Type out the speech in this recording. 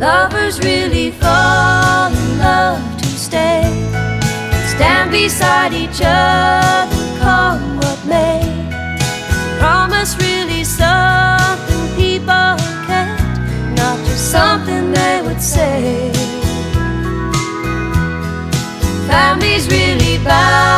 Lovers really fall in love to stay, stand beside each other, come what may. Promise really something people can't, not just something they would say. Families really bow